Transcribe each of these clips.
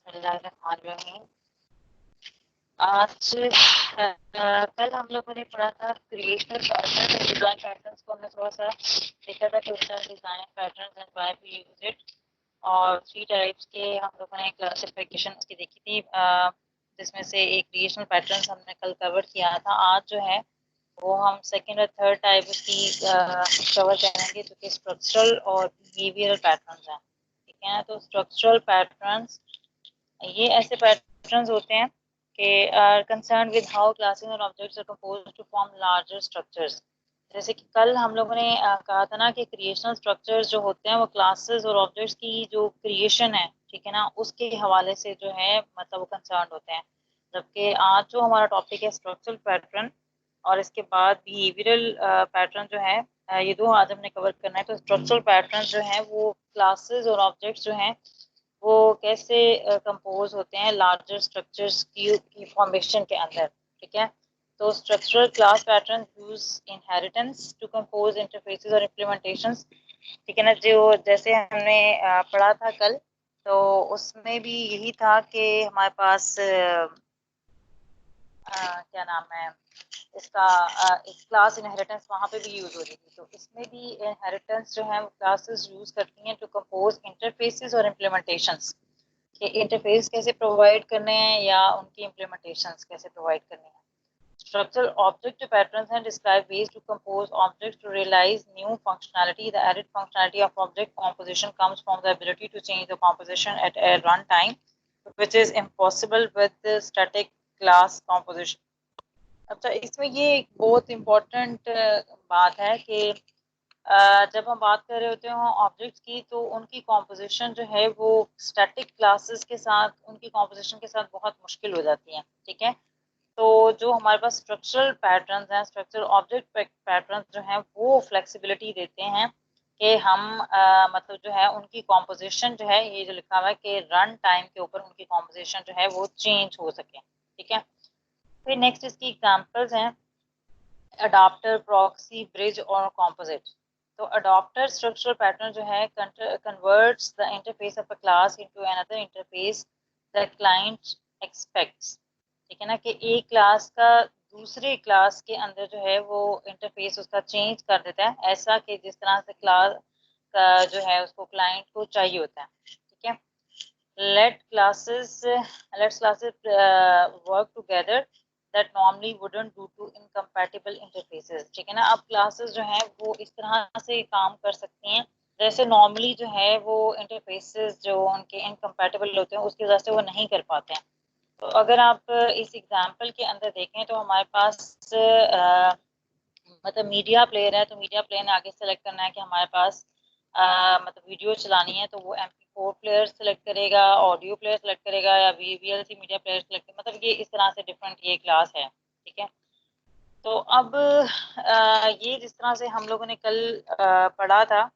बिस्मिल्लाहिर्रहमानिर्रहीम। आज कल हम लोगों ने पढ़ा था creational pattern and design patterns को। हमने थोड़ा सा देखा था कि which are design patterns and why we use it, और 3 टाइप्स के हम लोगों ने क्लासिफिकेशन उसकी देखी थी, जिसमें से एक क्रिएशनल पैटर्न्स हमने कल कवर किया था। आज जो है वो हम सेकेंड और थर्ड टाइप की कवर करेंगे, जो कि स्ट्रक्चरल और बिहेवियरल पैटर्न्स हैं। ठीक है, तो स्ट्रक्चरल पैटर्न्स ये ऐसे पैटर्न्स होते हैं कि are concerned with how classes और objects are composed to form larger structures. जैसे कि कल हम लोगों ने कहा था ना कि क्रिएशनल स्ट्रक्चर्स जो होते हैं वो क्लासेस और ऑब्जेक्ट्स की जो क्रिएशन है, ठीक है ना, उसके हवाले से जो है मतलब वो कंसर्न होते हैं। जबकि आज जो हमारा टॉपिक है स्ट्रक्चरल पैटर्न, और इसके बाद बिहेवियरल पैटर्न जो है, ये दो आज हमने कवर करना है। तो स्ट्रक्चरल पैटर्न जो है वो क्लासेस और ऑब्जेक्ट्स जो हैं वो कैसे कंपोज होते हैं लार्जर स्ट्रक्चर्स की फॉर्मेशन के अंदर। ठीक है, तो structural class pattern use inheritance to compose interfaces और इम्प्लीमेंटेशंस। ठीक है ना, जो जैसे हमने पढ़ा था कल, तो उसमें भी यही था कि हमारे पास क्या नाम है इसका, एक क्लास इनहेरिटेंस वहाँ पे भी यूज हो रही थी। तो इसमें भी इनहेरिटेंस जो है वो क्लासेस यूज करती हैं टू कंपोज इंटरफेसेस और इम्प्लीमेंटेशंस, कि इंटरफेस कैसे प्रोवाइड करने हैं या उनकी इम्प्लीमेंटेशंस कैसे प्रोवाइड करनी है। Structural object patterns and describe ways to compose objects to realize new functionality. The added functionality of object composition comes from the ability to change the composition at a runtime, which is impossible with the static class composition. अच्छा, इसमें ये एक बहुत important बात है कि जब हम बात कर रहे होते हैं ऑब्जेक्ट्स की, तो उनकी कॉम्पोजिशन जो है वो स्टैटिक क्लासेस के साथ, उनकी कॉम्पोजिशन के साथ बहुत मुश्किल हो जाती है। ठीक है, तो जो हमारे पास स्ट्रक्चरल पैटर्न्स हैं, स्ट्रक्चरल ऑब्जेक्ट पैटर्न्स जो हैं वो फ्लेक्सिबिलिटी देते हैं कि हम मतलब जो है उनकी कॉम्पोजिशन जो है, ये जो लिखा हुआ है कि रन टाइम के ऊपर उनकी कॉम्पोजिशन जो है वो चेंज हो सके। ठीक है, फिर नेक्स्ट इसकी एग्जांपल्स हैं अडाप्टर, प्रॉक्सी, ब्रिज और कॉम्पोजिट। तो अडॉप्टर स्ट्रक्चरल पैटर्न जो है converts the interface of a class into another interface that client aspects. ठीक है ना, कि एक क्लास का दूसरे क्लास के अंदर जो है वो इंटरफेस उसका चेंज कर देता है, ऐसा कि जिस तरह से क्लास का जो है उसको क्लाइंट को चाहिए होता है। ठीक है, let classes let's classes work together that normally wouldn't due to incompatible interfaces। ठीक है ना, अब क्लासेस जो है वो इस तरह से काम कर सकती हैं जैसे नॉर्मली जो है वो इंटरफेसेस जो उनके इनकम्पैटिबल होते हैं उसकी वजह से वो नहीं कर पाते हैं। तो अगर आप इस एग्जांपल के अंदर देखें तो हमारे पास मतलब मीडिया प्लेयर है, तो मीडिया प्लेयर ने आगे सेलेक्ट करना है कि हमारे पास मतलब वीडियो चलानी है, तो वो MP4 प्लेयर सेलेक्ट करेगा, ऑडियो प्लेयर सेलेक्ट करेगा, या VLC मीडिया प्लेयर सेलेक्ट, मतलब ये इस तरह से डिफरेंट ये क्लास है। ठीक है, तो अब ये जिस तरह से हम लोगों ने कल पढ़ा था,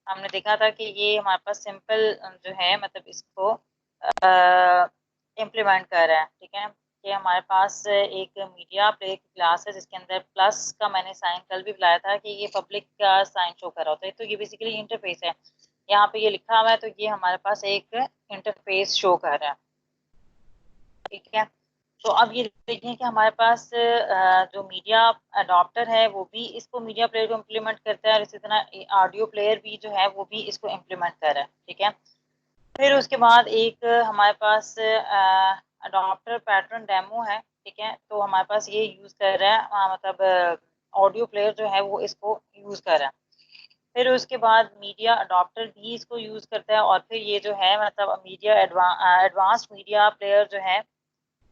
हमने देखा था कि ये हमारे पास सिंपल जो है मतलब इसको इम्प्लीमेंट कर रहा है। ठीक है, कि हमारे पास एक मीडिया प्लेयर की क्लास है जिसके अंदर प्लस का मैंने साइन कल भी बताया था कि ये पब्लिक का साइन शो कर रहा होता है, तो ये बेसिकली इंटरफेस है। यहाँ पे ये लिखा हुआ है, तो ये हमारे पास एक इंटरफेस शो कर रहा है। ठीक है, तो अब ये देखें कि हमारे पास जो मीडिया अडॉप्टर है वो भी इसको मीडिया प्लेयर को इम्प्लीमेंट करता है, और इसी तरह ऑडियो प्लेयर भी जो है वो भी इसको इम्प्लीमेंट कर रहा है। ठीक है, फिर उसके बाद एक हमारे पास अडॉप्टर पैटर्न डेमो है। ठीक है, तो हमारे पास ये यूज कर रहा है मतलब ऑडियो प्लेयर जो है वो इसको यूज कर रहा है। फिर उसके बाद मीडिया अडॉप्टर भी इसको यूज करता है, और फिर ये जो है मतलब मीडिया एडवांस्ड मीडिया प्लेयर जो है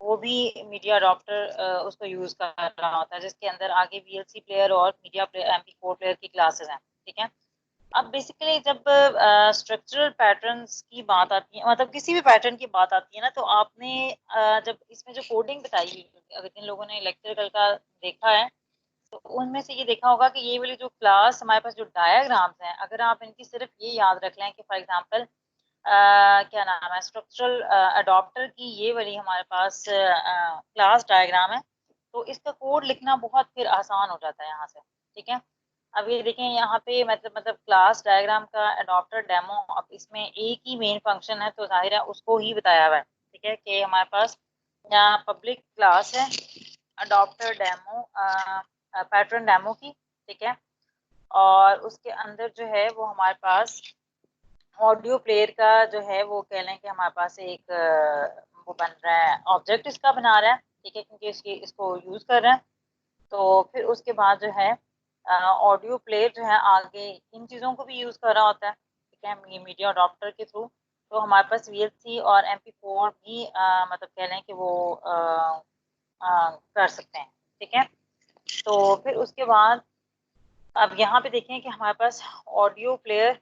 वो भी मीडिया अडॉप्टर उसको यूज कर रहा होता है, जिसके अंदर आगे VLC प्लेयर और मीडिया प्लेयर MP4 प्लेयर की क्लासेस हैं। ठीक है, अब बेसिकली जब स्ट्रक्चरल पैटर्न्स की बात आती है, मतलब किसी भी पैटर्न की बात आती है ना, तो आपने जब इसमें जो कोडिंग बताई, अगर जिन लोगों ने लेक्चर कल का देखा है तो उनमें से ये देखा होगा कि ये वाली जो क्लास हमारे पास जो डायग्राम्स हैं, अगर आप इनकी सिर्फ ये याद रख लें कि फॉर एग्जांपल क्या नाम है स्ट्रक्चरल अडॉप्टर की ये वाली हमारे पास क्लास डायग्राम है, तो इसका कोड लिखना बहुत फिर आसान हो जाता है यहाँ से। ठीक है, अब ये देखें यहाँ पे मतलब क्लास डायग्राम का अडॉप्टर डेमो, अब इसमें एक ही मेन फंक्शन है तो जाहिर है उसको ही बताया हुआ है। ठीक ठीक है, कि हमारे पास यहाँ पब्लिक क्लास है अडॉप्टर डेमो पैटर्न डेमो की, ठीक है, और उसके अंदर जो है वो हमारे पास ऑडियो प्लेयर का जो है वो कह लें कि हमारे पास एक वो बन रहा है, ऑब्जेक्ट इसका बना रहा है, ठीक है, क्योंकि इसको यूज कर रहे हैं। तो फिर उसके बाद जो है ऑडियो प्लेयर जो है आगे इन चीज़ों को भी यूज कर रहा होता है, ठीक है, मीडिया अडॉप्टर के थ्रू। तो हमारे पास VLC और MP4 भी मतलब कह लें कि वो कर सकते हैं, ठीक है। तो फिर उसके बाद अब यहाँ पे देखें कि हमारे पास ऑडियो प्लेयर,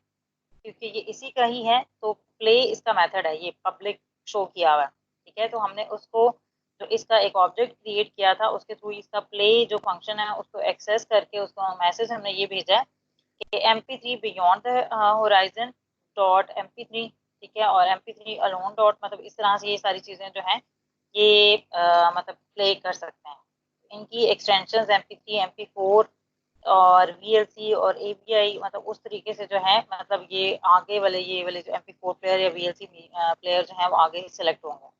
क्योंकि ये इसी का ही है, तो प्ले इसका मेथड है, ये पब्लिक शो किया हुआ है, ठीक है। तो हमने उसको जो इसका एक ऑब्जेक्ट क्रिएट किया था उसके थ्रू इसका प्ले जो फंक्शन है उसको एक्सेस करके उसको मैसेज हमने ये भेजा है कि MP3 beyond the horizon dot MP3, ठीक है, और MP3 अलोन डॉट, मतलब इस तरह से ये सारी चीज़ें जो हैं ये मतलब प्ले कर सकते हैं। इनकी एक्सटेंशन MP3 MP4 और VLC और AVI, मतलब उस तरीके से जो है, मतलब ये आगे वाले ये वाले जो MP4 प्लेयर या VLC प्लेयर जो है वो आगे सेलेक्ट होंगे।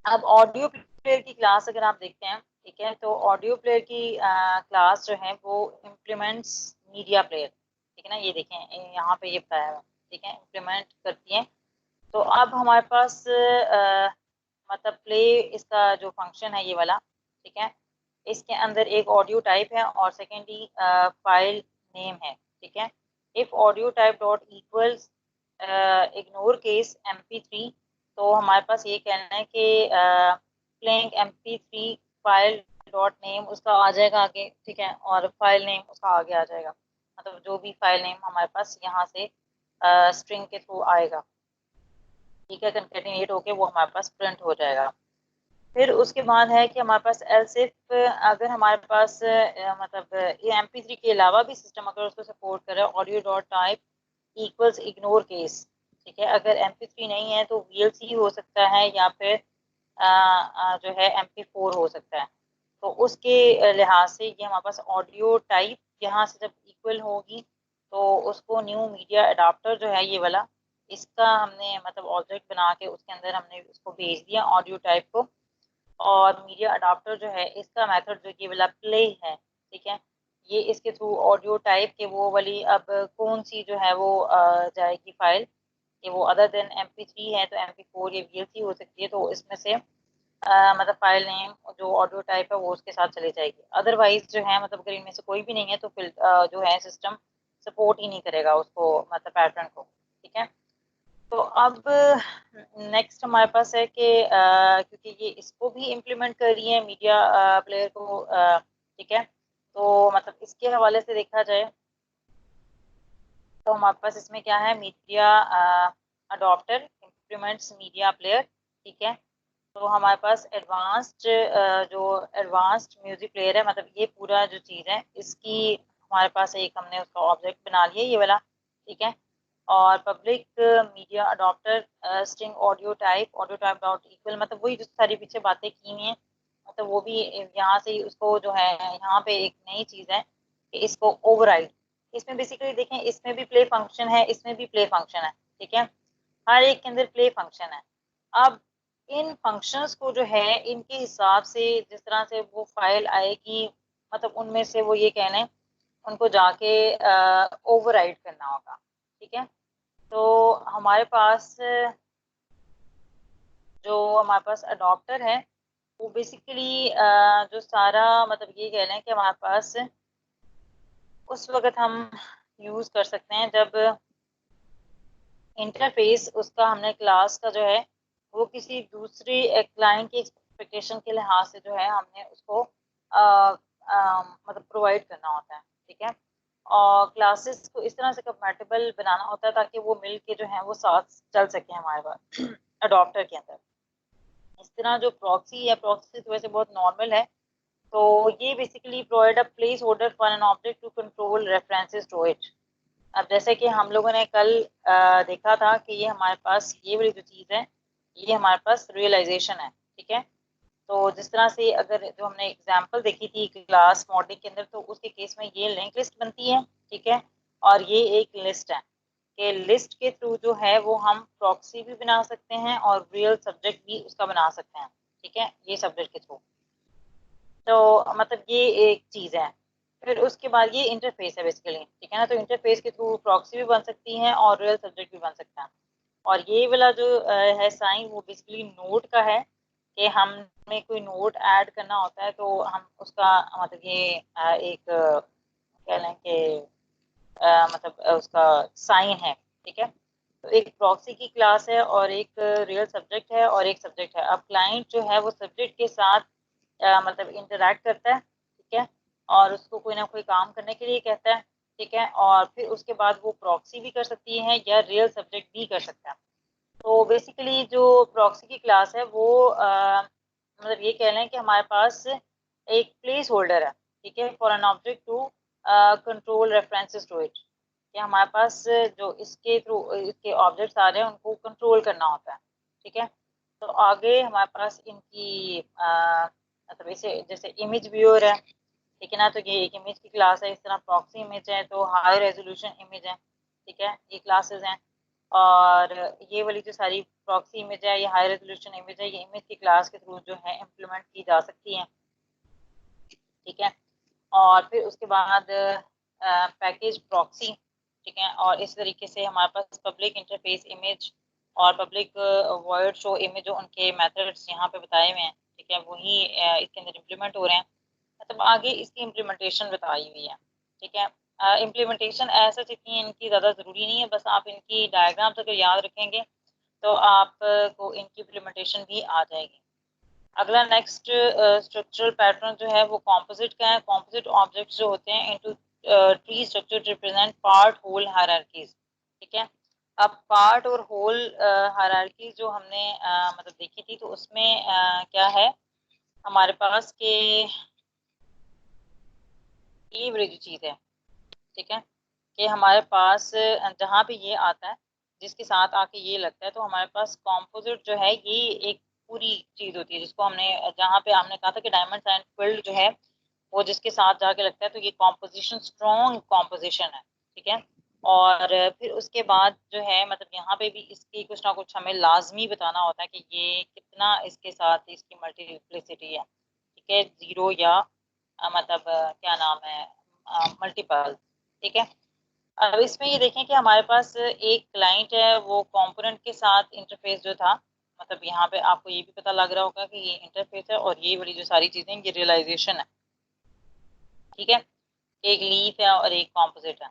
अब ऑडियो प्लेयर की क्लास अगर आप देखते हैं, ठीक है, तो ऑडियो प्लेयर की क्लास जो है वो इम्प्लीमेंट्स मीडिया प्लेयर, ठीक है ना, ये देखें यहाँ पे ये बताया है, ठीक है, इम्प्लीमेंट करती है। तो अब हमारे पास मतलब प्ले इसका जो फंक्शन है ये वाला, ठीक है, इसके अंदर एक ऑडियो टाइप है और सेकेंडली फाइल नेम है, ठीक है। If audio type dot equals ignore case MP3, तो हमारे पास ये कहना है कि playing MP3 file dot name उसका आ जाएगा आगे, ठीक है, और फाइल नेम उसका आगे आ जाएगा, मतलब जो भी फाइल नेम हमारे पास यहाँ से स्ट्रिंग के थ्रू आएगा, ठीक है, कंकेटिनेट होके वो हमारे पास प्रिंट हो जाएगा। फिर उसके बाद है कि हमारे पास एल्स इफ, अगर हमारे पास मतलब ये MP3 के अलावा भी सिस्टम अगर उसको सपोर्ट करे audio dot type equals ignore case, ठीक है, अगर MP3 नहीं है तो VLC हो सकता है या फिर जो है MP4 हो सकता है। तो उसके लिहाज से ये हमारे पास ऑडियो टाइप यहाँ से जब इक्वल होगी तो उसको न्यू मीडिया अडाप्टर जो है ये वाला, इसका हमने मतलब ऑब्जेक्ट बना के उसके अंदर हमने उसको भेज दिया ऑडियो टाइप को, और मीडिया अडाप्टर जो है इसका मेथड जो ये वाला प्ले है, ठीक है, ये इसके थ्रू ऑडियो टाइप के वो वाली अब कौन सी जो है वो जाएगी फाइल, कि वो अदर देन MP3 है तो MP4 या VLC हो सकती है, तो इसमें से मतलब फाइल नेम जो ऑडियो टाइप है वो उसके साथ चली जाएगी। अदरवाइज जो है मतलब अगर इनमें से कोई भी नहीं है तो फिर जो है सिस्टम सपोर्ट ही नहीं करेगा उसको, मतलब पैटर्न को, ठीक है। तो अब नेक्स्ट हमारे पास है कि क्योंकि ये इसको भी इम्प्लीमेंट कर रही है मीडिया प्लेयर को, ठीक है, तो मतलब इसके हवाले से देखा जाए तो हमारे पास इसमें क्या है, media adopter implements media player, ठीक है। तो हमारे पास एडवांस्ड जो एडवांस्ड म्यूजिक प्लेयर है, मतलब ये पूरा जो चीज़ है इसकी हमारे पास एक हमने उसका ऑब्जेक्ट बना लिया ये वाला, ठीक है। और public media adopter string audio type dot equal, मतलब वही जो सारी पीछे बातें की हुई हैं, मतलब वो भी यहाँ से ही उसको जो है यहाँ पे एक नई चीज़ है कि इसको ओवरराइड, इसमें बेसिकली देखें इसमें भी प्ले फंक्शन है, इसमें भी प्ले फंक्शन है, ठीक है, हर एक के अंदर प्ले फंक्शन है। अब इन फंक्शंस को जो है इनके हिसाब से जिस तरह से वो फाइल आएगी, मतलब उनमें से वो ये कह लें उनको जाके ओवरराइड करना होगा, ठीक है। तो हमारे पास जो हमारे पास अडॉप्टर है वो बेसिकली जो सारा मतलब ये कह लें कि हमारे पास उस वक्त हम यूज़ कर सकते हैं जब इंटरफेस उसका हमने क्लास का जो है वो किसी दूसरी क्लाइंट की एक्सपेक्टेशन के लिहाज से जो है हमने उसको मतलब प्रोवाइड करना होता है, ठीक है, और क्लासेस को इस तरह से कंपैटिबल बनाना होता है ताकि वो मिल के जो है वो साथ चल सके हमारे पास अडॉप्टर के अंदर। इस तरह जो प्रॉक्सी है, प्रॉक्सी तो वैसे बहुत नॉर्मल है, तो ये basically provide a place holder for an object to control references to it. अब जैसे कि हम लोगों ने कल देखा था कि ये हमारे पास ये वाली जो चीज़ है ये हमारे पास रियलाइजेशन है, ठीक है। तो जिस तरह से अगर जो हमने एग्जांपल देखी थी क्लास मॉडलिंग के अंदर, तो उसके केस में ये लिंक लिस्ट बनती है, ठीक है, और ये एक लिस्ट है, कि लिस्ट के थ्रू जो है वो हम प्रॉक्सी भी बना सकते हैं और रियल सब्जेक्ट भी उसका बना सकते हैं, ठीक है, ये सब्जेक्ट के थ्रू। तो मतलब ये एक चीज़ है। फिर उसके बाद ये इंटरफेस है बेसिकली, ठीक है ना। तो इंटरफेस के थ्रू प्रॉक्सी भी बन सकती है और रियल सब्जेक्ट भी बन सकता है। और ये वाला जो है साइन, वो बेसिकली नोट का है कि हमें कोई नोट ऐड करना होता है तो हम उसका मतलब ये एक कह लें कि मतलब उसका साइन है, ठीक है। तो एक प्रॉक्सी की क्लास है और एक रियल सब्जेक्ट है और एक सब्जेक्ट है। अब क्लाइंट जो है वो सब्जेक्ट के साथ मतलब इंटरैक्ट करता है, ठीक है, और उसको कोई ना कोई काम करने के लिए कहता है, ठीक है, और फिर उसके बाद वो प्रॉक्सी भी कर सकती है या रियल सब्जेक्ट भी कर सकता है। तो बेसिकली जो प्रॉक्सी की क्लास है वो मतलब ये कह लें कि हमारे पास एक प्लेस होल्डर है, ठीक है, for an object to control references to it, कि हमारे पास जो इसके थ्रू इसके ऑब्जेक्ट्स आ रहे हैं उनको कंट्रोल करना होता है, ठीक है। तो आगे हमारे पास इनकी मतलब इसे जैसे इमेज व्यूअर है, ठीक है ना, तो ये एक इमेज की क्लास है। इस तरह प्रॉक्सी इमेज है तो हाई रेजोल्यूशन इमेज है, ठीक है, ये क्लासेस हैं। और ये वाली जो सारी प्रॉक्सी इमेज है, ये हाई रेजोल्यूशन इमेज है, ये इमेज की क्लास के थ्रू जो है इम्प्लीमेंट की जा सकती है, ठीक है। और फिर उसके बाद पैकेज प्रॉक्सी, ठीक है, और इस तरीके से हमारे पास पब्लिक इंटरफेस इमेज और पब्लिक वॉइड शो इमेज, जो उनके मेथड्स यहाँ पे बताए हुए हैं, ठीक है, वही इसके अंदर इम्प्लीमेंट हो रहे हैं। मतलब आगे इसकी इम्प्लीमेंटेशन बताई हुई है, ठीक है। इम्प्लीमेंटेशन ऐसा इतनी इनकी ज़्यादा ज़रूरी नहीं है, बस आप इनकी डायग्राम्स अगर याद रखेंगे तो आपको इनकी इम्प्लीमेंटेशन भी आ जाएगी। अगला नेक्स्ट स्ट्रक्चरल पैटर्न जो है वो कॉम्पोजिट का है। कॉम्पोजिट ऑब्जेक्ट्स जो होते हैं into tree structure represent part whole hierarchies, ठीक है। अब पार्ट और होल हायरार्कीज जो हमने मतलब देखी थी, तो उसमें क्या है हमारे पास के ये बड़ी जो चीज़ है, ठीक है, कि हमारे पास जहाँ पे ये आता है, जिसके साथ आके ये लगता है, तो हमारे पास कॉम्पोजिट जो है ये एक पूरी चीज होती है, जिसको हमने जहाँ पे हमने कहा था कि डायमंड एंड फील्ड जो है वो जिसके साथ जाके लगता है, तो ये कॉम्पोजिशन स्ट्रॉन्ग कॉम्पोजिशन है, ठीक है। और फिर उसके बाद जो है मतलब यहाँ पे भी इसकी कुछ ना कुछ हमें लाजमी बताना होता है कि ये कितना इसके साथ इसकी मल्टीप्लिसिटी है, ठीक है, जीरो या मतलब क्या नाम है मल्टीपल, ठीक है। अब इसमें ये देखें कि हमारे पास एक क्लाइंट है, वो कंपोनेंट के साथ इंटरफेस जो था, मतलब यहाँ पे आपको ये भी पता लग रहा होगा कि ये इंटरफेस है और ये वाली जो सारी चीजें ये रियलाइजेशन है, ठीक है, एक लीफ है और एक कॉम्पोजिट है।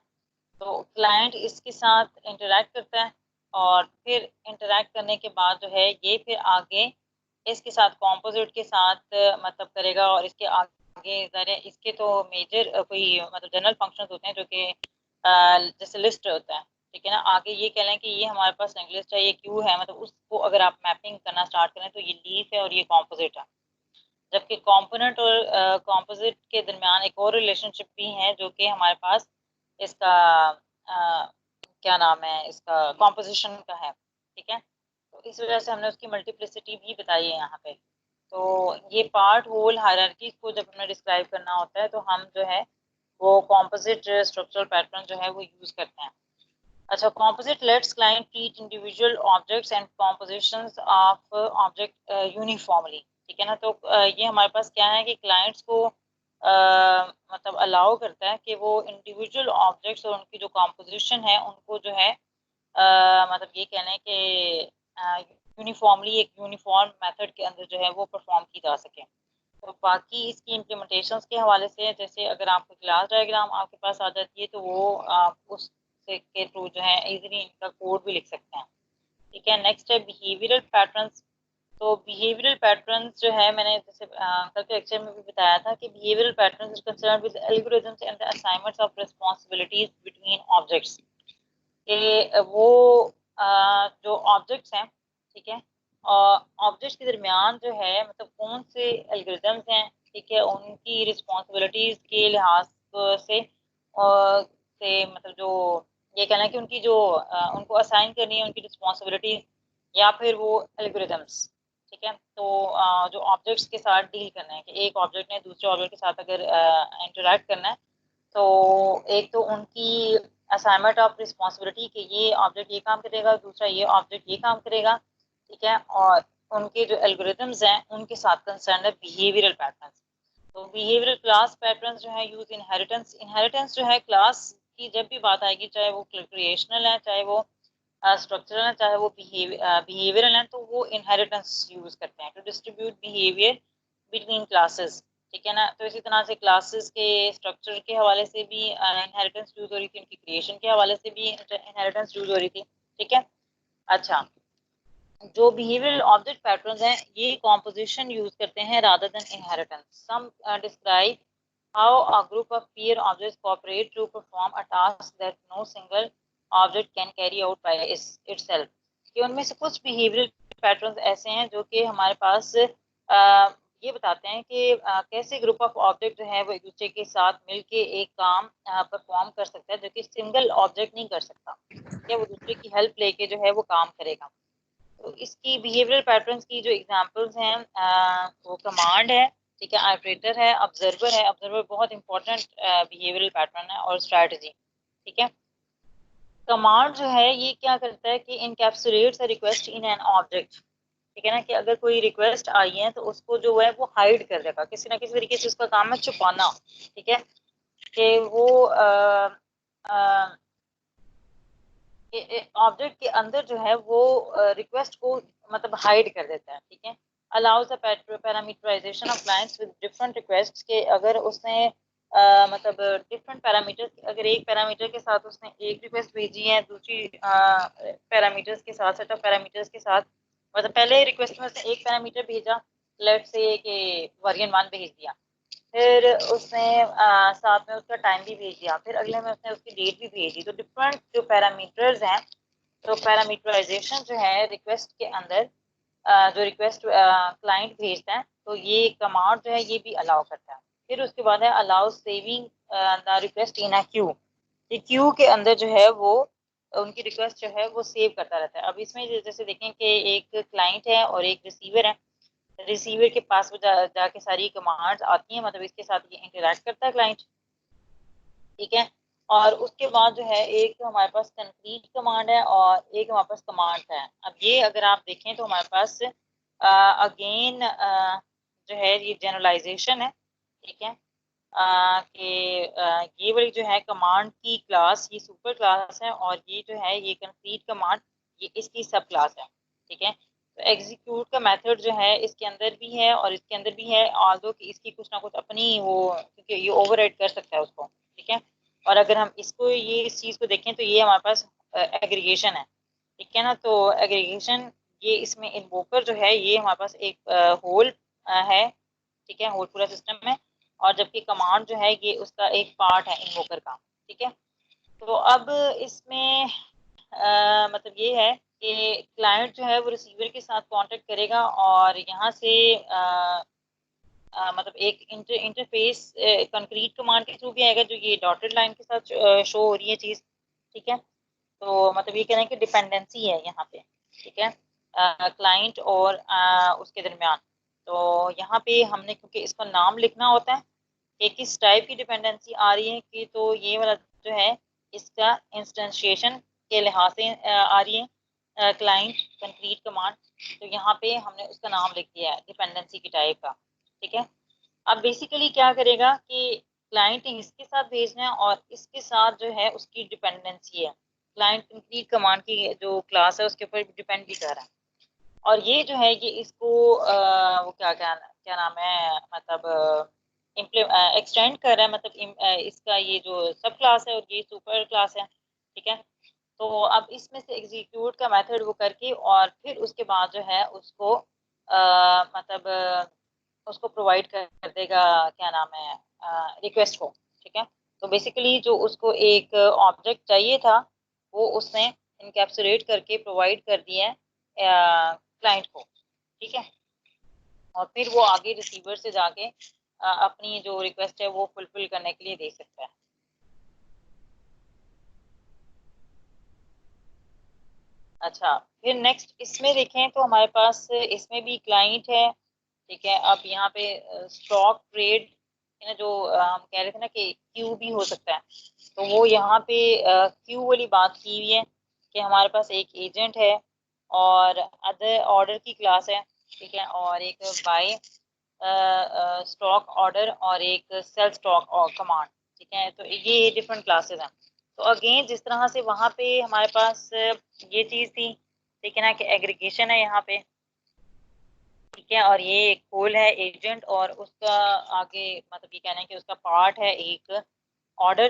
तो क्लाइंट इसके साथ इंटरेक्ट करता है और फिर इंटरेक्ट करने के बाद जो है ये फिर आगे इसके साथ कॉम्पोजिट के साथ मतलब करेगा। और इसके आगे इसके तो मेजर कोई मतलब जनरल फंक्शंस होते हैं जो कि जैसे लिस्ट होता है, ठीक है ना। आगे ये कह लें कि ये हमारे पास लिंक लिस्ट है, ये क्यू है, मतलब उसको अगर आप मैपिंग करना स्टार्ट करें तो ये लीफ है और ये कॉम्पोजिट है। जबकि कंपोनेंट और कंपोजिट के दरमियान एक और रिलेशनशिप भी है जो कि हमारे पास इसका क्या नाम है इसका कॉम्पोजिशन का है, ठीक है। तो इस वजह से हमने उसकी मल्टीप्लिसिटी भी बताई है यहाँ पे। तो ये पार्ट होल हायरार्की को जब हमें डिस्क्राइब करना होता है तो हम जो है वो कॉम्पोजिट स्ट्रक्चरल पैटर्न जो है वो यूज करते हैं। अच्छा, composite lets client treat individual objects and compositions of object uniformly, ठीक है ना। तो ये हमारे पास क्या है कि क्लाइंट्स को मतलब अलाउ करता है कि वो इंडिविजुअल ऑब्जेक्ट्स और उनकी जो कॉम्पोजिशन है उनको जो है मतलब ये कहना है कि यूनिफॉर्मली एक यूनिफॉर्म मेथड के अंदर जो है वो परफॉर्म की जा सके। तो बाकी इसकी इम्प्लीमेंटेशंस के हवाले से जैसे अगर आपको क्लास डायग्राम आपके पास आ जाती है तो वो आप उस के थ्रू जो है इजीली इनका कोड भी लिख सकते हैं, ठीक है। नेक्स्ट है बिहेवियरल पैटर्न्स। तो बिहेवियरल पैटर्न्स जो है मैंने जैसे कल के लेक्चर में भी बताया था कि behavioural patterns is concerned with algorithms and the assignments of responsibilities between objects, कि वो जो ऑब्जेक्ट्स हैं, ठीक है, ऑब्जेक्ट्स के दरमियान जो है मतलब कौन से एल्गोरिथम्स हैं, ठीक है, उनकी रिस्पांसिबिलिटीज के लिहाज से मतलब जो ये कहना है कि उनकी जो उनको असाइन करनी है उनकी रिस्पांसिबिलिटीज या फिर वो एल्गोरिथम्स, ठीक है। तो जो ऑब्जेक्ट्स के साथ डील करना है कि एक ऑब्जेक्ट ने दूसरे ऑब्जेक्ट के साथ अगर इंटरेक्ट करना है, तो एक तो उनकी असाइनमेंट ऑफ रिस्पॉन्सिबिलिटी कि ये ऑब्जेक्ट ये काम करेगा, दूसरा ये ऑब्जेक्ट ये काम करेगा, ठीक है। और उनके जो एल्गोरिथम्स हैं उनके साथ कंसर्न है बिहेवियरल पैटर्न्स। तो बिहेवियरल क्लास पैटर्न्स जो है यूज इनहेरिटेंस, इनहेरिटेंस जो है क्लास की जब भी बात आएगी, चाहे वो क्रिएशनल है, चाहे वो स्ट्रक्चरल है, चाहे वो बिहेवियरल है, तो वो इनहेरिटेंस यूज करते हैं to distribute behaviour between classes, ठीक है ना। तो इसी तरह से क्लासेस के स्ट्रक्चर के हवाले से भी इनहेरिटेंस यूज हो रही थी, उनकी क्रिएशन के हवाले से भी इनहेरिटेंस यूज हो रही थी, ठीक है। अच्छा, जो बिहेवियरल ऑब्जेक्ट पैटर्न्स हैं ये कॉम्पोजिशन यूज करते हैं rather than inheritance. Some describe how a group of peer objects cooperate to perform a task that no single object can carry out by itself। कि उनमें से कुछ बिहेवियरल पैटर्न्स ऐसे हैं जो कि हमारे पास ये बताते हैं कि कैसे ग्रुप ऑफ ऑब्जेक्ट जो है वो एक दूसरे के साथ मिलके एक काम परफॉर्म कर सकता है जो कि सिंगल ऑब्जेक्ट नहीं कर सकता, या वो दूसरे की हेल्प लेके जो है वो काम करेगा। तो इसकी बिहेवियरल पैटर्न्स की जो एग्जांपल्स हैं वो कमांड है, ठीक है, ऑपरेटर है, ऑब्जर्वर है। ऑब्जर्वर बहुत इंपॉर्टेंट बिहेवियरल पैटर्न है, और स्ट्रैटेजी, ठीक है। कमांड जो है ये क्या करता है कि encapsulates a request in an object, ठीक है ना, कि अगर कोई रिक्वेस्ट आई है तो उसको जो है वो हाइड कर देगा, किसी ना किसी तरीके से उसका काम है छुपाना, ठीक है, कि वो ऑब्जेक्ट के अंदर जो है वो रिक्वेस्ट को मतलब हाइड कर देता है, ठीक है। Allows the parameterisation of lines with different requests के अगर उसने मतलब डिफरेंट पैरामीटर्स, अगर एक पैरामीटर के साथ उसने एक रिक्वेस्ट भेजी है, दूसरी पैरामीटर्स के साथ, सेट ऑफ पैरामीटर्स के साथ, मतलब पहले रिक्वेस्ट में उसने एक पैरामीटर भेजा, लेट्स से कि वर्जन 1 भेज दिया, फिर उसने साथ में उसका टाइम भी भेज दिया, फिर अगले में उसने उसकी डेट भी भेज दी। तो डिफरेंट जो पैरामीटर्स हैं, तो पैरामीटराइजेशन जो है रिक्वेस्ट के अंदर जो रिक्वेस्ट क्लाइंट भेजता है, तो ये कमांड जो है ये भी अलाउ करता है। फिर उसके बाद है allow saving the request in a Q. ये क्यू के अंदर जो है वो उनकी रिक्वेस्ट जो है वो सेव करता रहता है। अब इसमें जैसे देखें कि एक क्लाइंट है और एक रिसीवर है, रिसीवर के पास वो जाके सारी कमांड्स आती हैं, मतलब इसके साथ ये इंटरेक्ट करता है क्लाइंट, ठीक है। और उसके बाद जो है एक हमारे पास कंक्रीट कमांड है और एक हमारे पास कमांड है। अब ये अगर आप देखें तो हमारे पास अगेन जो है ये जनरलाइजेशन है, ठीक है, कि ये वाली जो है कमांड की क्लास ये सुपर क्लास है, और ये जो है ये कंक्रीट कमांड ये इसकी सब क्लास है, ठीक है। तो एग्जीक्यूट का मेथड जो है इसके अंदर भी है और इसके अंदर भी है, ऑल्दो कि इसकी कुछ ना कुछ अपनी वो, क्योंकि ये ओवरराइड कर सकता है उसको, ठीक है। और अगर हम इसको ये इस चीज़ को देखें तो ये हमारे पास एग्रीगेशन है, ठीक है ना। तो एग्रीगेशन ये इसमें इन्वोकर जो है ये हमारे पास एक होल है, ठीक है, होल पूरा सिस्टम है, और जबकि कमांड जो है ये उसका एक पार्ट है इन्वोकर का, ठीक है। तो अब इसमें मतलब ये है कि क्लाइंट जो है वो रिसीवर के साथ कांटेक्ट करेगा, और यहाँ से मतलब एक इंटरफेस कंक्रीट कमांड के थ्रू भी आएगा, जो ये डॉटेड लाइन के साथ शो हो रही है चीज़, ठीक है। तो मतलब ये कह रहे हैं कि डिपेंडेंसी है यहाँ पे, ठीक है, क्लाइंट और उसके दरमियान। तो यहाँ पे हमने क्योंकि इसका नाम लिखना होता है कि किस टाइप की डिपेंडेंसी आ रही है, कि तो ये वाला जो है इसका इंस्टेंशिएशन के लिहाज से आ रही है क्लाइंट कंक्रीट कमांड। तो यहाँ पे हमने उसका नाम लिख दिया है डिपेंडेंसी की टाइप का, ठीक है। अब बेसिकली क्या करेगा कि क्लाइंट ने इसके साथ भेजना है और इसके साथ जो है उसकी डिपेंडेंसी है, क्लाइंट कंक्रीट कमांड की जो क्लास है उसके ऊपर डिपेंड भी कर रहा है। और ये जो है ये इसको वो क्या क्या क्या नाम है, मतलब एक्सटेंड कर रहा है, मतलब इसका ये जो सब क्लास है और ये सुपर क्लास है, ठीक है। तो अब इसमें से एग्जीक्यूट का मेथड वो करके और फिर उसके बाद जो है उसको मतलब उसको प्रोवाइड कर देगा, क्या नाम है, रिक्वेस्ट को, ठीक है। तो बेसिकली जो उसको एक ऑब्जेक्ट चाहिए था वो उसने इनकैप्सुलेट करके प्रोवाइड कर दिया है क्लाइंट को, ठीक है। और फिर वो आगे रिसीवर से जाके अपनी जो रिक्वेस्ट है वो फुलफिल करने के लिए दे सकता है। अच्छा, फिर नेक्स्ट इसमें देखें तो हमारे पास इसमें भी क्लाइंट है, ठीक है। अब यहाँ पे स्टॉक ट्रेड है ना, जो हम कह रहे थे ना कि क्यू भी हो सकता है, तो वो यहाँ पे क्यू वाली बात की हुई है कि हमारे पास एक एजेंट है और अदर ऑर्डर की क्लास है, ठीक है, और एक बाय स्टॉक ऑर्डर और एक सेल स्टॉक और कमांड, ठीक है, तो ये डिफरेंट क्लासेस हैं। तो अगेन जिस तरह से वहाँ पे हमारे पास ये चीज़ थी, ठीक है ना, कि एग्रीगेशन है यहाँ पे, ठीक है, और ये एक कोल है एजेंट, और उसका आगे मतलब ये कहना है कि उसका पार्ट है एक ऑर्डर,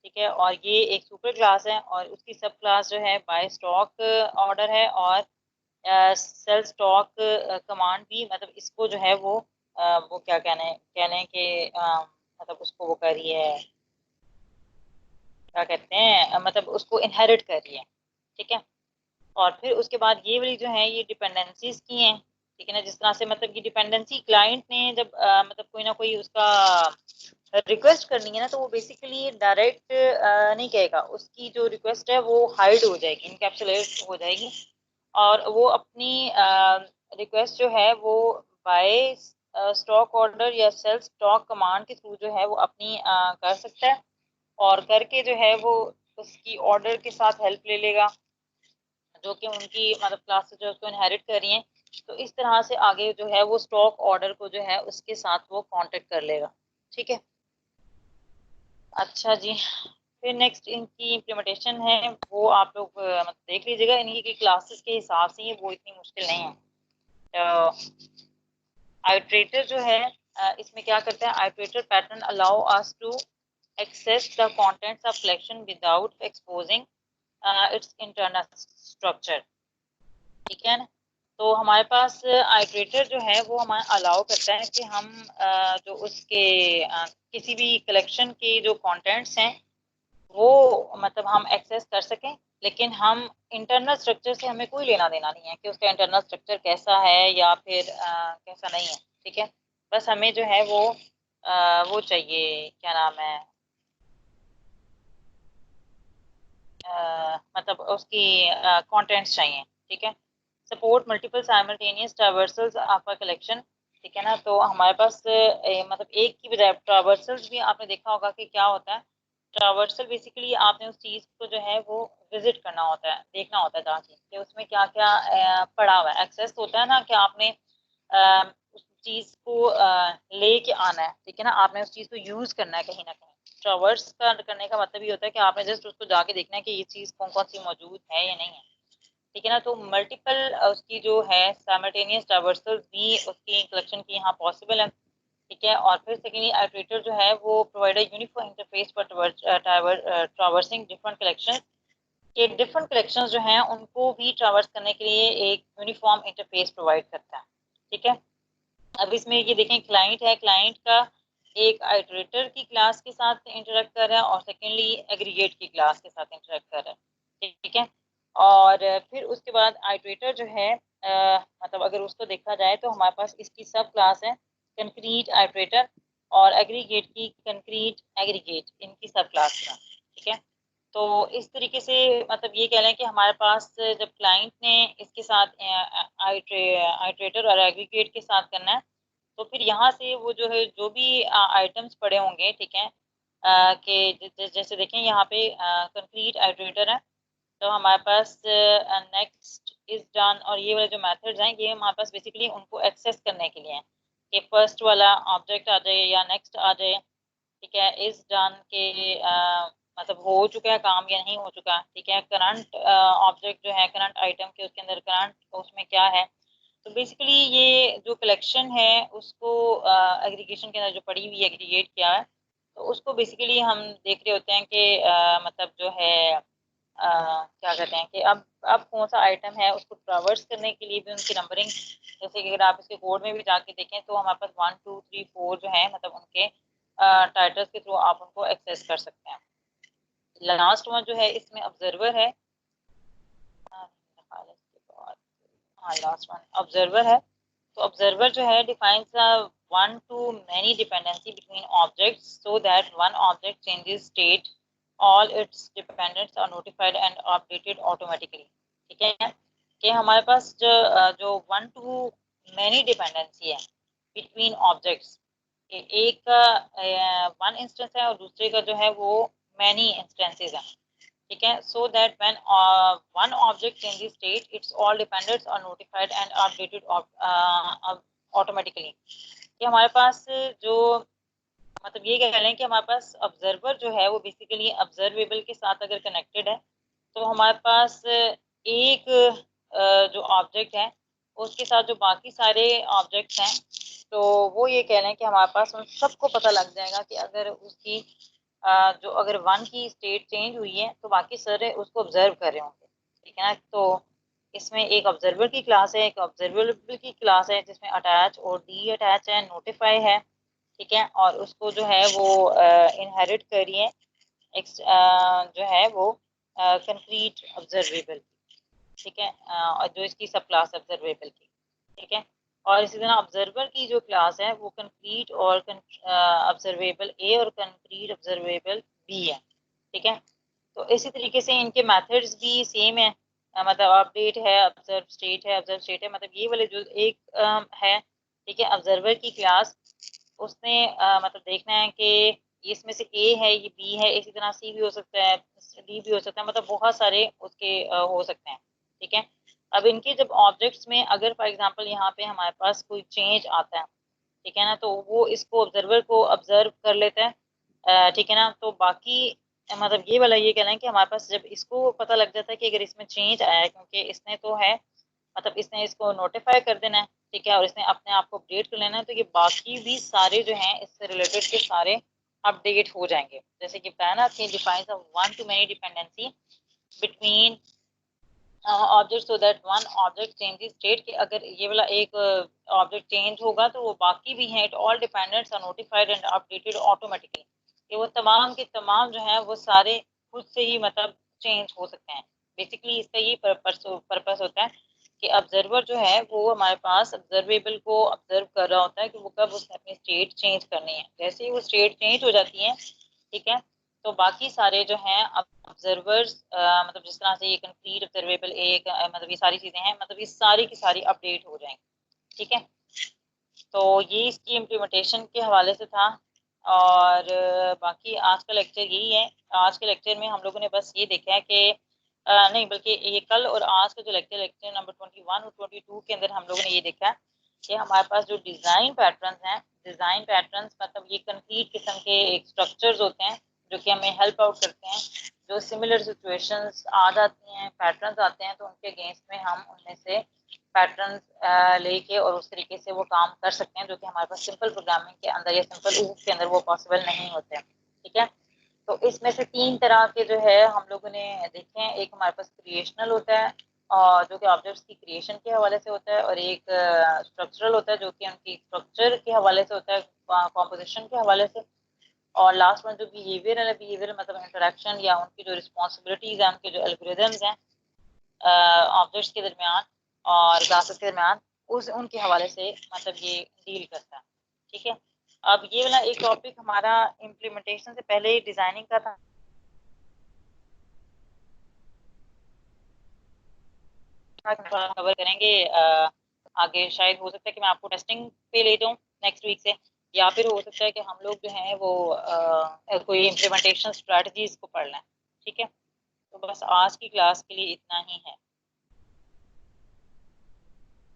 ठीक है, और ये एक सुपर क्लास है और उसकी सब क्लास जो है बाय स्टॉक ऑर्डर है, और सेल स्टॉक कमांड भी, मतलब इसको जो है वो क्या कहने हैं कि मतलब उसको वो कर रही है, क्या कहते हैं, मतलब उसको इनहेरिट कर रही है, ठीक है। और फिर उसके बाद ये वाली जो है ये डिपेंडेंसीज की हैं, ठीक है ना, जिस तरह से मतलब ये डिपेंडेंसी क्लाइंट ने जब मतलब कोई ना कोई उसका रिक्वेस्ट करनी है ना, तो वो बेसिकली डायरेक्ट नहीं कहेगा, उसकी जो रिक्वेस्ट है वो हाइड हो जाएगी, इनकैप्सुलेट हो जाएगी, और वो अपनी रिक्वेस्ट जो है वो बाय स्टॉक ऑर्डर या सेल स्टॉक कमांड के थ्रू जो है वो अपनी कर सकता है, और करके जो है वो उसकी ऑर्डर के साथ हेल्प ले लेगा, जो कि उनकी मतलब क्लासेस जो उसको इनहेरिट कर रही हैं, तो इस तरह से आगे जो है वो स्टॉक ऑर्डर को जो है उसके साथ वो कांटेक्ट कर लेगा, ठीक है। अच्छा जी, फिर नेक्स्ट इनकी इम्प्लीमेंटेशन है वो आप लोग मतलब देख लीजिएगा, इनकी की क्लासेस के हिसाब से ये वो इतनी मुश्किल नहीं है। तो आइट्रेटर जो है इसमें क्या करता है, iterator pattern allow us to access the contents of collection without exposing its internal structure, ठीक है ना। तो हमारे पास आइट्रेटर जो है वो हमें अलाउ करता है कि हम जो उसके किसी भी कलेक्शन के जो कंटेंट्स हैं वो मतलब हम एक्सेस कर सकें, लेकिन हम इंटरनल स्ट्रक्चर से हमें कोई लेना देना नहीं है कि उसका इंटरनल स्ट्रक्चर कैसा है या फिर कैसा नहीं है, ठीक है। बस हमें जो है वो चाहिए, क्या नाम है, मतलब उसकी कंटेंट्स चाहिए, ठीक है। सपोर्ट मल्टीपल साइमल्टेनियस ट्रावर्सल्स आपका कलेक्शन, ठीक है ना, तो हमारे पास मतलब एक की बजाय ट्रावर्सल्स भी आपने देखा होगा कि क्या होता है, ट्रावर्सल बेसिकली आपने उस चीज़ को जो है वो विजिट करना होता है, देखना होता है जाके कि उसमें क्या क्या पड़ा हुआ है, एक्सेस होता है ना कि आपने उस चीज़ को लेके आना है, ठीक है ना, आपने उस चीज़ को यूज़ करना है कहीं ना कहीं। ट्रावर्स का करने का मतलब ये होता है कि आपने जस्ट उसको जाके देखना है कि ये चीज़ कौन कौन सी मौजूद है या नहीं है, ठीक है ना। तो मल्टीपल उसकी जो है साइमल्टेनियस ट्रावर्सल भी उसकी कलेक्शन की यहाँ पॉसिबल है, ठीक है। और फिर सेकेंडली आइट्रेटर जो है वो provide uniform interface for traversing different collection, के डिफरेंट कलेक्शंस जो हैं उनको भी ट्रावर्स करने के लिए एक यूनिफॉर्म इंटरफेस प्रोवाइड करता है, ठीक है। अब इसमें ये देखें, क्लाइंट है, क्लाइंट का एक आइट्रेटर की क्लास के साथ इंटरेक्ट कर रहा है और सेकेंडली एग्रीगेट की क्लास के साथ इंटरेक्ट कर रहा है, ठीक है। और फिर उसके बाद आइट्रेटर जो है मतलब अगर उसको देखा जाए तो हमारे पास इसकी सब क्लास है कंक्रीट आइट्रेटर, और एग्रीगेट की कंक्रीट एग्रीगेट, इनकी सब क्लास है, ठीक है। तो इस तरीके से मतलब ये कह लें कि हमारे पास जब क्लाइंट ने इसके साथ आइट्रेटर और एग्रीगेट के साथ करना है, तो फिर यहाँ से वो जो है जो भी आइटम्स पड़े होंगे, ठीक है, कि जैसे देखें यहाँ पे कंक्रीट आइट्रेटर है, तो हमारे पास नेक्स्ट इज डन और ये वाले जो मेथड्स हैं ये हमारे पास बेसिकली उनको एक्सेस करने के लिए हैं कि फर्स्ट वाला ऑब्जेक्ट आ जाए या नेक्स्ट आ जाए, ठीक है। इज डन के मतलब हो चुका है काम या नहीं हो चुका, ठीक है। करंट ऑब्जेक्ट जो है करंट आइटम के उसके अंदर करंट उसमें क्या है, तो बेसिकली ये जो कलेक्शन है उसको एग्रीगेशन के अंदर जो पड़ी हुई एग्रीगेट किया है, तो उसको बेसिकली हम देख रहे होते हैं कि मतलब जो है क्या कहते हैं कि अब कौन सा आइटम है उसको ट्रावर्स करने के लिए भी उनकी नंबरिंग, जैसे कि अगर आप इसके कोड में भी जाके देखें तो हमारे पास 1 2 3 4 जो है मतलब उनके टाइटल्स के थ्रू आप उनको एक्सेस कर सकते हैं। लास्ट वन जो है इसमें ऑब्जर्वर है, हाँ लास्ट वन ऑब्जर्वर है। तो ऑब्जर्वर जो है defines one to many dependency between objects so that one object changes state all its dependents are notified and updated automatically, ठीक है। कि हमारे पास जो वन टू मैनी डिपेंडेंसी है बिटवीन ऑब्जेक्ट्स, कि एक का वन इंस्टेंस है और दूसरे का जो है वो मैनी इंस्टेंसेस हैं, ठीक है। So that when one object changes state its all dependents are notified and updated automatically. कि हमारे पास जो मतलब ये कह लें कि हमारे पास ऑब्जर्वर जो है वो बेसिकली ऑब्जर्वेबल के साथ अगर कनेक्टेड है तो हमारे पास एक जो ऑब्जेक्ट है उसके साथ जो बाकी सारे ऑब्जेक्ट्स हैं तो वो ये कह लें कि हमारे पास उन सबको पता लग जाएगा कि अगर उसकी जो अगर वन की स्टेट चेंज हुई है तो बाकी सारे उसको ऑब्जर्व कर रहे होंगे, ठीक है ना। तो इसमें एक ऑब्जर्वर की क्लास है, एक ऑब्जर्वेबल की क्लास है जिसमें अटैच और डी अटैच है, नोटिफाई है, ठीक है। और उसको जो है वो इनहेरिट करिए जो है वो कंक्रीट ऑब्जर्वेबल, ठीक है। और जो इसकी सब क्लास ऑब्जर्वेबल की, ठीक है। और इसी तरह ऑब्जर्वर की जो क्लास है वो कंक्रीट और ऑब्जर्वेबल ए और कंक्रीट ऑब्जर्वेबल बी है, ठीक है। तो इसी तरीके से इनके मेथड्स भी सेम है, मतलब अपडेट है, ऑब्जर्व स्टेट है, ऑब्जर्व स्टेट है, मतलब ये वाले जो एक है, ठीक है। ऑब्जर्वर की क्लास उसने मतलब देखना है कि इसमें से ए है, ये बी है, इसी तरह सी भी हो सकता है, डी भी हो सकता है, मतलब बहुत सारे उसके हो सकते हैं, ठीक है। अब इनके जब ऑब्जेक्ट्स में अगर फॉर एग्जांपल यहाँ पे हमारे पास कोई चेंज आता है, ठीक है ना, तो वो इसको ऑब्जर्वर को ऑब्जर्व कर लेता है, ठीक है ना। तो बाकी मतलब ये वाला ये कहना है कि हमारे पास जब इसको पता लग जाता है कि अगर इसमें चेंज आया है, क्योंकि इसने तो है मतलब इसने इसको नोटिफाई कर देना है, ठीक है, और इसने अपने आप को अपडेट कर लेना है, तो ये बाकी भी सारे जो हैं इससे रिलेटेड के सारे अपडेट हो जाएंगे। जैसे कि बताया ना कि defines a one two many dependency between object so that one object changes state, कि अगर ये वाला एक ऑब्जेक्ट चेंज होगा तो वो बाकी भी हैं, it all dependents are notified and updated automatically, कि वो तमाम के तमाम जो हैं वो सारे खुद से ही मतलब चेंज हो सकते हैं। बेसिकली इसका ये पर्पस होता है कि ऑब्जर्वर जो है वो हमारे पास ऑब्जर्वेबल को ऑब्जर्व कर रहा होता है कि वो कब उसने अपनी स्टेट चेंज करनी है। जैसे ही वो स्टेट चेंज हो जाती है, ठीक है, तो बाकी सारे जो हैं ऑब्जर्वर्स मतलब जिस तरह से ये कंक्रीट ऑब्जर्वेबल एक मतलब ये सारी चीजें हैं, मतलब ये सारी की सारी अपडेट हो जाएंगी, ठीक है। तो ये इसकी इम्प्लीमेंटेशन के हवाले से था। और बाकी आज का लेक्चर यही है। आज के लेक्चर में हम लोगों ने बस ये देखा है कि नहीं बल्कि ये कल और आज का जो लेक्चर लेक्चर नंबर 21 और 22 के अंदर हम लोगों ने ये देखा है कि हमारे पास जो डिज़ाइन पैटर्न्स हैं, डिज़ाइन पैटर्न्स मतलब ये कंक्रीट किस्म के एक स्ट्रक्चर्स होते हैं जो कि हमें हेल्प आउट करते हैं। जो सिमिलर सिचुएशंस आ जाती हैं, पैटर्न्स आते हैं, तो उनके अगेंस्ट में हम उनमें से पैटर्न्स लेके और उस तरीके से वो काम कर सकते हैं जो कि हमारे पास सिंपल प्रोग्रामिंग के अंदर या सिंपल ऊफ के अंदर वो पॉसिबल नहीं होते हैं, ठीक है। तो इसमें से तीन तरह के जो है हम लोगों ने देखे हैं। एक हमारे पास क्रिएशनल होता है और जो कि ऑब्जेक्ट्स की क्रिएशन के हवाले से होता है, और एक स्ट्रक्चरल होता है जो कि उनकी स्ट्रक्चर के हवाले से होता है, कॉम्पोजिशन के हवाले से। और लास्ट में जो बिहेवियर है, बिहेवियर मतलब इंटरेक्शन या उनकी जो रिस्पॉन्सिबिलिटीज है, उनके जो एल्गोरिदम्स हैं ऑब्जेक्ट्स के दरमियान और क्लासेस के दरमियान, उस उनके हवाले से मतलब ये डील करता है, ठीक है। अब ये वाला एक टॉपिक हमारा इम्प्लीमेंटेशन से पहले डिजाइनिंग का था, कवर करेंगे आगे। शायद हो सकता है कि मैं आपको टेस्टिंग पे ले जाऊँ नेक्स्ट वीक से, या फिर हो सकता है कि हम लोग जो हैं वो कोई इम्प्लीमेंटेशन स्ट्रेटजीज को पढ़ लें, ठीक है। तो बस आज की क्लास के लिए इतना ही है।